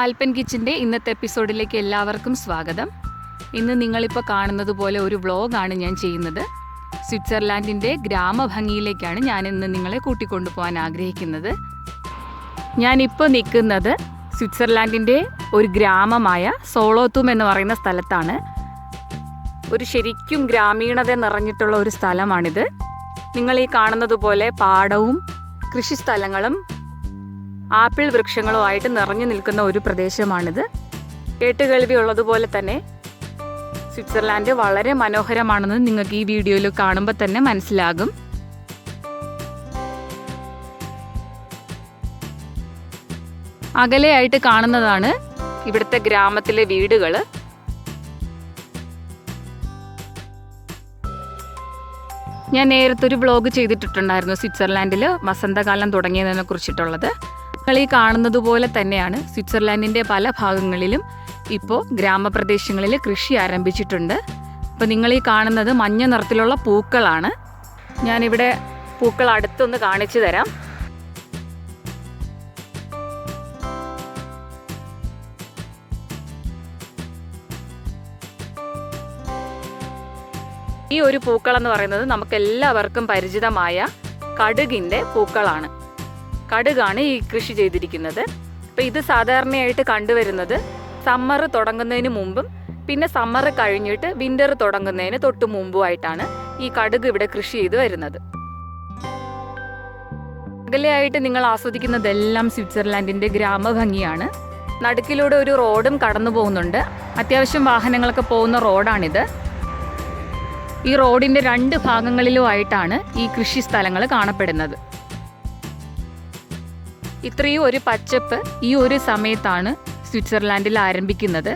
ആൽപ്പൻ കിച്ചൻ്റെ ഇന്നത്തെ എപ്പിസോഡിലേക്ക് എല്ലാവർക്കും സ്വാഗതം. ഇന്ന് നിങ്ങളിപ്പോൾ കാണുന്നത് പോലെ ഒരു വ്ളോഗാണ് ഞാൻ ചെയ്യുന്നത്. സ്വിറ്റ്സർലാൻഡിൻ്റെ ഗ്രാമഭംഗിയിലേക്കാണ് ഞാൻ ഇന്ന് നിങ്ങളെ കൂട്ടിക്കൊണ്ടുപോകാൻ ആഗ്രഹിക്കുന്നത്. ഞാനിപ്പോൾ നിൽക്കുന്നത് സ്വിറ്റ്സർലാൻഡിൻ്റെ ഒരു ഗ്രാമമായ സോളോത്തും എന്ന് പറയുന്ന സ്ഥലത്താണ്. ഒരു ശരിക്കും ഗ്രാമീണത നിറഞ്ഞിട്ടുള്ള ഒരു സ്ഥലമാണിത്. നിങ്ങൾ ഈ കാണുന്നത് പോലെ പാടവും കൃഷിസ്ഥലങ്ങളും ആപ്പിൾ വൃക്ഷങ്ങളുമായിട്ട് നിറഞ്ഞു നിൽക്കുന്ന ഒരു പ്രദേശമാണിത്. കേട്ടുകേൾവി ഉള്ളതുപോലെ തന്നെ സ്വിറ്റ്സർലാൻഡ് വളരെ മനോഹരമാണെന്ന് നിങ്ങൾക്ക് ഈ വീഡിയോയിൽ കാണുമ്പോൾ തന്നെ മനസ്സിലാകും. അകലെയായിട്ട് കാണുന്നതാണ് ഇവിടുത്തെ ഗ്രാമത്തിലെ വീടുകൾ. ഞാൻ നേരത്തെ ഒരു വ്ളോഗ് ചെയ്തിട്ടുണ്ടായിരുന്നു സ്വിറ്റ്സർലാൻഡിൽ വസന്തകാലം തുടങ്ങിയതിനെ കുറിച്ചിട്ടുള്ളത്. നിങ്ങൾ ഈ കാണുന്നത് പോലെ തന്നെയാണ് സ്വിറ്റ്സർലാൻഡിൻ്റെ പല ഭാഗങ്ങളിലും ഇപ്പോൾ ഗ്രാമപ്രദേശങ്ങളിൽ കൃഷി ആരംഭിച്ചിട്ടുണ്ട്. അപ്പോൾ നിങ്ങൾ ഈ കാണുന്നത് മഞ്ഞ നിറത്തിലുള്ള പൂക്കളാണ്. ഞാനിവിടെ പൂക്കൾ അടുത്തൊന്ന് കാണിച്ചു തരാം. ഈ ഒരു പൂക്കളെന്ന് പറയുന്നത് നമുക്ക് എല്ലാവർക്കും പരിചിതമായ കടുകിൻ്റെ പൂക്കളാണ്. കടുകാണ് ഈ കൃഷി ചെയ്തിരിക്കുന്നത്. അപ്പോൾ ഇത് സാധാരണയായിട്ട് കണ്ടുവരുന്നത് സമ്മർ തുടങ്ങുന്നതിന് മുമ്പും പിന്നെ സമ്മർ കഴിഞ്ഞിട്ട് വിൻ്റർ തുടങ്ങുന്നതിന് തൊട്ട് മുമ്പുമായിട്ടാണ് ഈ കടുക് ഇവിടെ കൃഷി ചെയ്ത് വരുന്നത്. അകലെയായിട്ട് നിങ്ങൾ ആസ്വദിക്കുന്നതെല്ലാം സ്വിറ്റ്സർലാൻഡിൻ്റെ ഗ്രാമഭംഗിയാണ്. നടുക്കിലൂടെ ഒരു റോഡും കടന്നു പോകുന്നുണ്ട്. അത്യാവശ്യം വാഹനങ്ങളൊക്കെ പോകുന്ന റോഡാണിത്. ഈ റോഡിൻ്റെ രണ്ട് ഭാഗങ്ങളിലുമായിട്ടാണ് ഈ കൃഷി സ്ഥലങ്ങൾ കാണപ്പെടുന്നത്. ഇത്രയും ഒരു പച്ചപ്പ് ഈ ഒരു സമയത്താണ് സ്വിറ്റ്സർലാൻഡിൽ ആരംഭിക്കുന്നത്.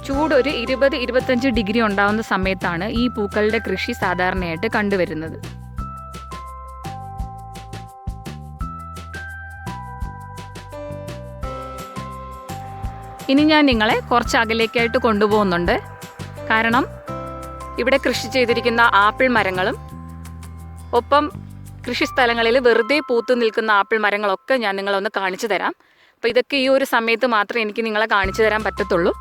ചൂട് ഒരു 20-25 ഡിഗ്രി ഉണ്ടാകുന്ന സമയത്താണ് ഈ പൂക്കളുടെ കൃഷി സാധാരണയായിട്ട് കണ്ടുവരുന്നത്. ഇനി ഞാൻ നിങ്ങളെ കുറച്ച് അകലേക്കായിട്ട് കൊണ്ടുപോകുന്നുണ്ട്. കാരണം ഇവിടെ കൃഷി ചെയ്തിരിക്കുന്ന ആപ്പിൾ മരങ്ങളും ഒപ്പം കൃഷിസ്ഥലങ്ങളിൽ വെറുതെ പൂത്തു നിൽക്കുന്ന ആപ്പിൾ മരങ്ങളൊക്കെ ഞാൻ നിങ്ങളൊന്ന് കാണിച്ചു തരാം. അപ്പോൾ ഇതൊക്കെ ഈ ഒരു സമയത്ത് മാത്രമേ എനിക്ക് നിങ്ങളെ കാണിച്ചു തരാൻ പറ്റത്തുള്ളൂ.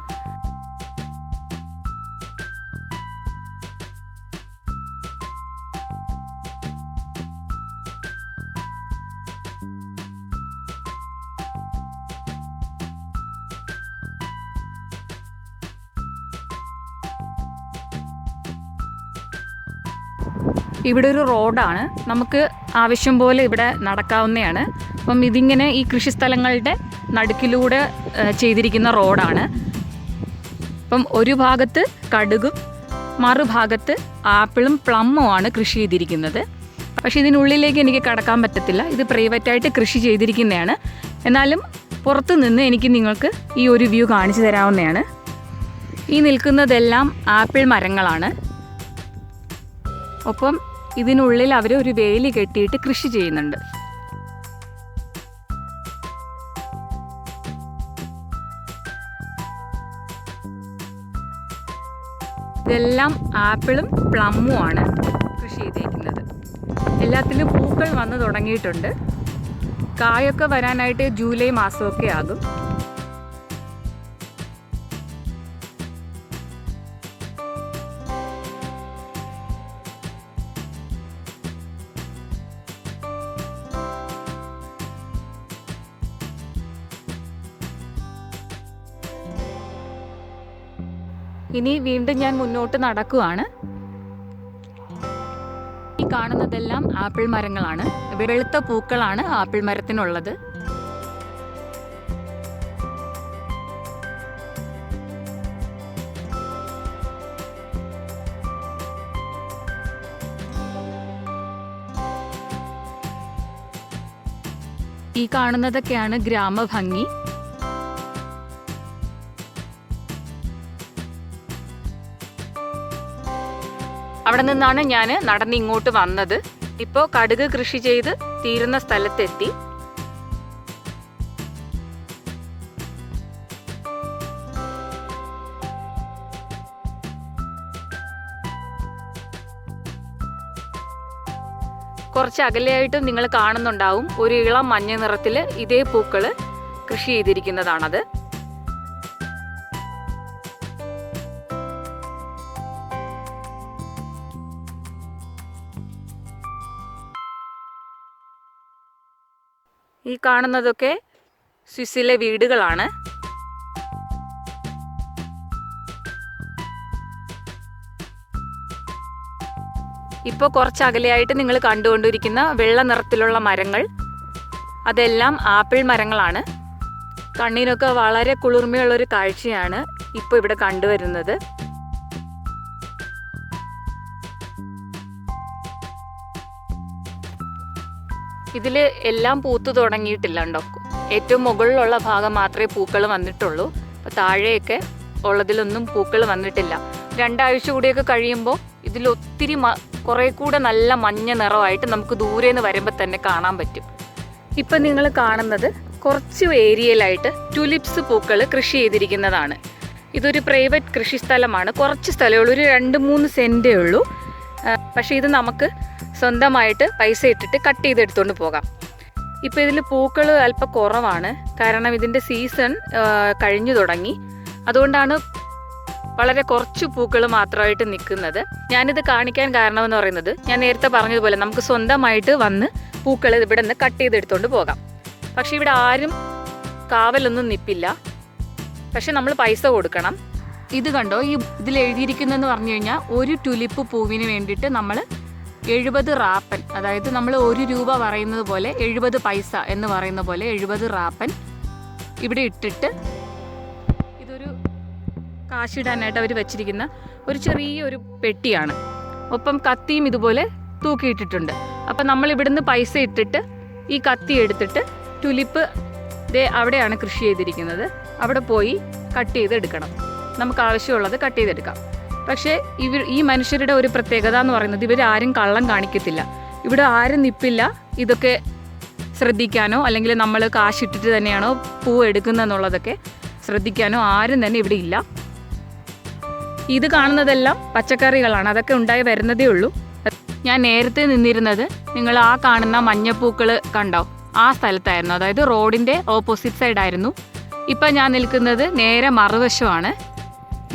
ഇവിടെ ഒരു റോഡാണ്. നമുക്ക് ആവശ്യം പോലെ ഇവിടെ നടക്കാവുന്നതാണ്. അപ്പം ഇതിങ്ങനെ ഈ കൃഷിസ്ഥലങ്ങളുടെ നടുക്കിലൂടെ ചെയ്തിരിക്കുന്ന റോഡാണ്. അപ്പം ഒരു ഭാഗത്ത് കടുകും മറുഭാഗത്ത് ആപ്പിളും പ്ലമ്മുമാണ് കൃഷി ചെയ്തിരിക്കുന്നത്. പക്ഷേ ഇതിനുള്ളിലേക്ക് എനിക്ക് കടക്കാൻ പറ്റത്തില്ല. ഇത് പ്രൈവറ്റായിട്ട് കൃഷി ചെയ്തിരിക്കുന്നതാണ്. എന്നാലും പുറത്തു നിന്ന് എനിക്ക് നിങ്ങൾക്ക് ഈ ഒരു വ്യൂ കാണിച്ചു തരാവുന്നതാണ്. ഈ നിൽക്കുന്നതെല്ലാം ആപ്പിൾ മരങ്ങളാണ്. ഒപ്പം ഇതിനുള്ളിൽ അവർ ഒരു വേലി കെട്ടിയിട്ട് കൃഷി ചെയ്യുന്നുണ്ട്. ഇതെല്ലാം ആപ്പിളും പ്ലമ്മുമാണ് കൃഷി ചെയ്തിരിക്കുന്നത്. എല്ലാത്തിലും പൂക്കൾ വന്ന് തുടങ്ങിയിട്ടുണ്ട്. കായൊക്കെ വരാനായിട്ട് ജൂലൈ മാസമൊക്കെ ആകും. ഇനി വീണ്ടും ഞാൻ മുന്നോട്ട് നടക്കുവാണ്. ഈ കാണുന്നതെല്ലാം ആപ്പിൾ മരങ്ങളാണ്. വെളുത്ത പൂക്കളാണ് ആപ്പിൾ മരത്തിനുള്ളത്. ഈ കാണുന്നതൊക്കെയാണ് ഗ്രാമഭംഗി. അവിടെ നിന്നാണ് ഞാൻ നടന്നിങ്ങോട്ട് വന്നത്. ഇപ്പോൾ കടുക് കൃഷി ചെയ്ത് തീരുന്ന സ്ഥലത്തെത്തി. കുറച്ച് അകലെയായിട്ടും നിങ്ങൾ കാണുന്നുണ്ടാവും ഒരു ഇളം മഞ്ഞ നിറത്തിൽ ഇതേ പൂക്കൾ കൃഷി ചെയ്തിരിക്കുന്നതാണത്. ഈ കാണുന്നതൊക്കെ സ്വിസ്സിലെ വീടുകളാണ്. ഇപ്പോൾ കുറച്ച് അകലെയായിട്ട് നിങ്ങൾ കണ്ടുകൊണ്ടിരിക്കുന്ന വെള്ള നിറത്തിലുള്ള മരങ്ങൾ, അതെല്ലാം ആപ്പിൾ മരങ്ങളാണ്. കണ്ണിനൊക്കെ വളരെ കുളിർമയുള്ളൊരു കാഴ്ചയാണ് ഇപ്പോൾ ഇവിടെ കണ്ടുവരുന്നത്. ഇതിൽ എല്ലാം പൂത്തു തുടങ്ങിയിട്ടില്ല ഉണ്ടോ. ഏറ്റവും മുകളിലുള്ള ഭാഗം മാത്രമേ പൂക്കൾ വന്നിട്ടുള്ളൂ. അപ്പോൾ താഴെയൊക്കെ ഉള്ളതിലൊന്നും പൂക്കൾ വന്നിട്ടില്ല. 2 ആഴ്ച കൂടിയൊക്കെ കഴിയുമ്പോൾ ഇതിലൊത്തിരി കുറേ കൂടെ നല്ല മഞ്ഞ നിറമായിട്ട് നമുക്ക് ദൂരെ നിന്ന് വരുമ്പോൾ തന്നെ കാണാൻ പറ്റും. ഇപ്പം നിങ്ങൾ കാണുന്നത് കുറച്ച് ഏരിയയിലായിട്ട് ടുലിപ്സ് പൂക്കൾ കൃഷി ചെയ്തിരിക്കുന്നതാണ്. ഇതൊരു പ്രൈവറ്റ് കൃഷിസ്ഥലമാണ്. കുറച്ച് സ്ഥലമുള്ളൂ, ഒരു 2-3 സെൻറ്റേ ഉള്ളൂ. പക്ഷേ ഇത് നമുക്ക് സ്വന്തമായിട്ട് പൈസ ഇട്ടിട്ട് കട്ട് ചെയ്തെടുത്തുകൊണ്ട് പോകാം. ഇപ്പോൾ ഇതിൽ പൂക്കൾ അല്പം കുറവാണ്, കാരണം ഇതിൻ്റെ സീസൺ കഴിഞ്ഞു തുടങ്ങി. അതുകൊണ്ടാണ് വളരെ കുറച്ച് പൂക്കൾ മാത്രമായിട്ട് നിൽക്കുന്നത്. ഞാനിത് കാണിക്കാൻ കാരണമെന്ന് പറയുന്നത്, ഞാൻ നേരത്തെ പറഞ്ഞതുപോലെ നമുക്ക് സ്വന്തമായിട്ട് വന്ന് പൂക്കൾ ഇവിടെ നിന്ന് കട്ട് ചെയ്തെടുത്തുകൊണ്ട് പോകാം. പക്ഷേ ഇവിടെ ആരും കാവലൊന്നും നിൽപ്പില്ല, പക്ഷെ നമ്മൾ പൈസ കൊടുക്കണം. ഇത് കണ്ടോ, ഈ ഇതിൽ എഴുതിയിരിക്കുന്നതെന്ന് പറഞ്ഞു കഴിഞ്ഞാൽ ഒരു ടുലിപ്പ് പൂവിന് വേണ്ടിയിട്ട് നമ്മൾ 70 റാപ്പൻ, അതായത് നമ്മൾ 1 രൂപ പറയുന്നത് പോലെ 70 പൈസ എന്ന് പറയുന്ന പോലെ 70 റാപ്പൻ ഇവിടെ ഇട്ടിട്ട്, ഇതൊരു കാശിടാനായിട്ട് അവർ വെച്ചിരിക്കുന്ന ഒരു ചെറിയൊരു പെട്ടിയാണ്. ഒപ്പം കത്തിയും ഇതുപോലെ തൂക്കിയിട്ടിട്ടുണ്ട്. അപ്പം നമ്മൾ ഇവിടുന്ന് പൈസ ഇട്ടിട്ട് ഈ കത്തി എടുത്തിട്ട് ടുലിപ്പ് അവിടെയാണ് കൃഷി ചെയ്തിരിക്കുന്നത്, അവിടെ പോയി കട്ട് ചെയ്തെടുക്കണം. നമുക്ക് ആവശ്യമുള്ളത് കട്ട് ചെയ്തെടുക്കാം. പക്ഷേ ഈ മനുഷ്യരുടെ ഒരു പ്രത്യേകത എന്ന് പറയുന്നത്, ഇവരാരും കള്ളം കാണിക്കത്തില്ല. ഇവിടെ ആരും നിൽപ്പില്ല ഇതൊക്കെ ശ്രദ്ധിക്കാനോ, അല്ലെങ്കിൽ നമ്മൾ കാശിട്ടിട്ട് തന്നെയാണോ പൂ എടുക്കുന്നതെന്നുള്ളതൊക്കെ ശ്രദ്ധിക്കാനോ ആരും തന്നെ ഇവിടെ ഇല്ല. ഇത് കാണുന്നതെല്ലാം പച്ചക്കറികളാണ്, അതൊക്കെ ഉണ്ടായി വരുന്നതേ ഉള്ളൂ. ഞാൻ നേരത്തെ നിന്നിരുന്നത് നിങ്ങൾ ആ കാണുന്ന മഞ്ഞപ്പൂക്കൾ കണ്ടോ, ആ സ്ഥലത്തായിരുന്നു, അതായത് റോഡിൻ്റെ ഓപ്പോസിറ്റ് സൈഡായിരുന്നു. ഇപ്പം ഞാൻ നിൽക്കുന്നത് നേരെ മറുവശമാണ്.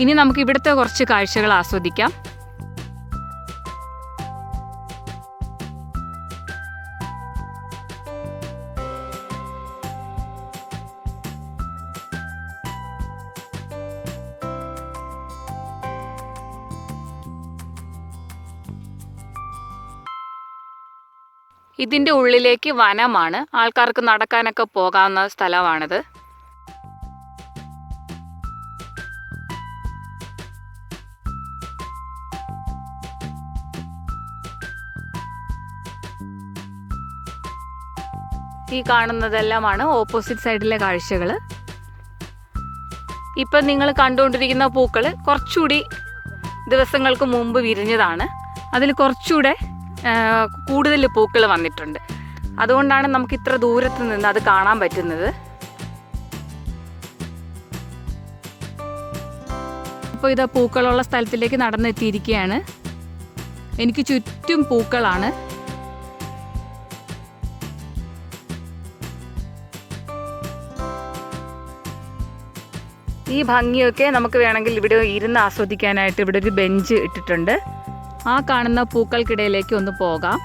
ഇനി നമുക്ക് ഇവിടുത്തെ കുറച്ച് കാഴ്ചകൾ ആസ്വദിക്കാം. ഇതിൻ്റെ ഉള്ളിലേക്ക് വനമാണ്, ആൾക്കാർക്ക് നടക്കാനൊക്കെ പോകാവുന്ന സ്ഥലമാണിത്. ഈ കാണുന്നതെല്ലാമാണ് ഓപ്പോസിറ്റ് സൈഡിലെ കാഴ്ചകൾ. ഇപ്പം നിങ്ങൾ കണ്ടുകൊണ്ടിരിക്കുന്ന പൂക്കൾ കുറച്ചുകൂടി ദിവസങ്ങൾക്ക് മുമ്പ് വിരിഞ്ഞതാണ്. അതിൽ കുറച്ചുകൂടെ കൂടുതൽ പൂക്കൾ വന്നിട്ടുണ്ട്. അതുകൊണ്ടാണ് നമുക്ക് ഇത്ര ദൂരത്ത് നിന്ന് അത് കാണാൻ പറ്റുന്നത്. ഇപ്പോൾ ഇതാ പൂക്കളുള്ള സ്ഥലത്തിലേക്ക് നടന്നെത്തിയിരിക്കുകയാണ്. എനിക്ക് ചുറ്റും പൂക്കളാണ്. ഈ ഭംഗിയൊക്കെ നമുക്ക് വേണമെങ്കിൽ ഇവിടെ ഇരുന്ന് ആസ്വദിക്കാനായിട്ട് ഇവിടെ ഒരു ബെഞ്ച് ഇട്ടിട്ടുണ്ട്. ആ കാണുന്ന പൂക്കൾക്കിടയിലേക്ക് ഒന്ന് പോകാം.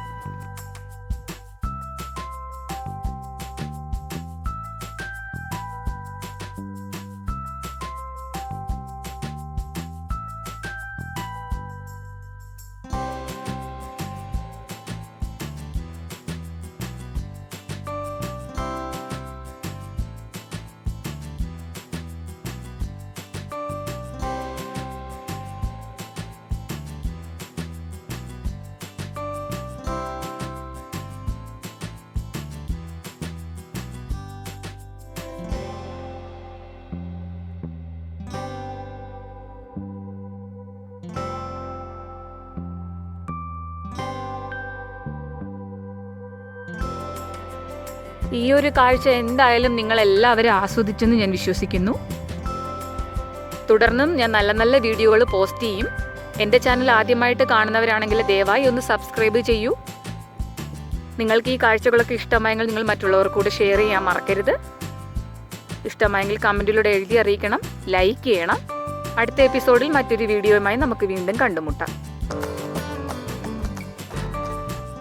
ഈ ഒരു കാഴ്ച എന്തായാലും നിങ്ങളെല്ലാവരും ആസ്വദിച്ചെന്ന് ഞാൻ വിശ്വസിക്കുന്നു. തുടർന്നും ഞാൻ നല്ല നല്ല വീഡിയോകൾ പോസ്റ്റ് ചെയ്യും. എൻ്റെ ചാനൽ ആദ്യമായിട്ട് കാണുന്നവരാണെങ്കിൽ ദയവായി ഒന്ന് സബ്സ്ക്രൈബ് ചെയ്യൂ. നിങ്ങൾക്ക് ഈ കാഴ്ചകളൊക്കെ ഇഷ്ടമായെങ്കിൽ നിങ്ങൾ മറ്റുള്ളവർക്ക് കൂടെ ഷെയർ ചെയ്യാൻ മറക്കരുത്. ഇഷ്ടമായെങ്കിൽ കമൻറ്റിലൂടെ എഴുതി അറിയിക്കണം, ലൈക്ക് ചെയ്യണം. അടുത്ത എപ്പിസോഡിൽ മറ്റൊരു വീഡിയോയുമായി നമുക്ക് വീണ്ടും കണ്ടുമുട്ടാം.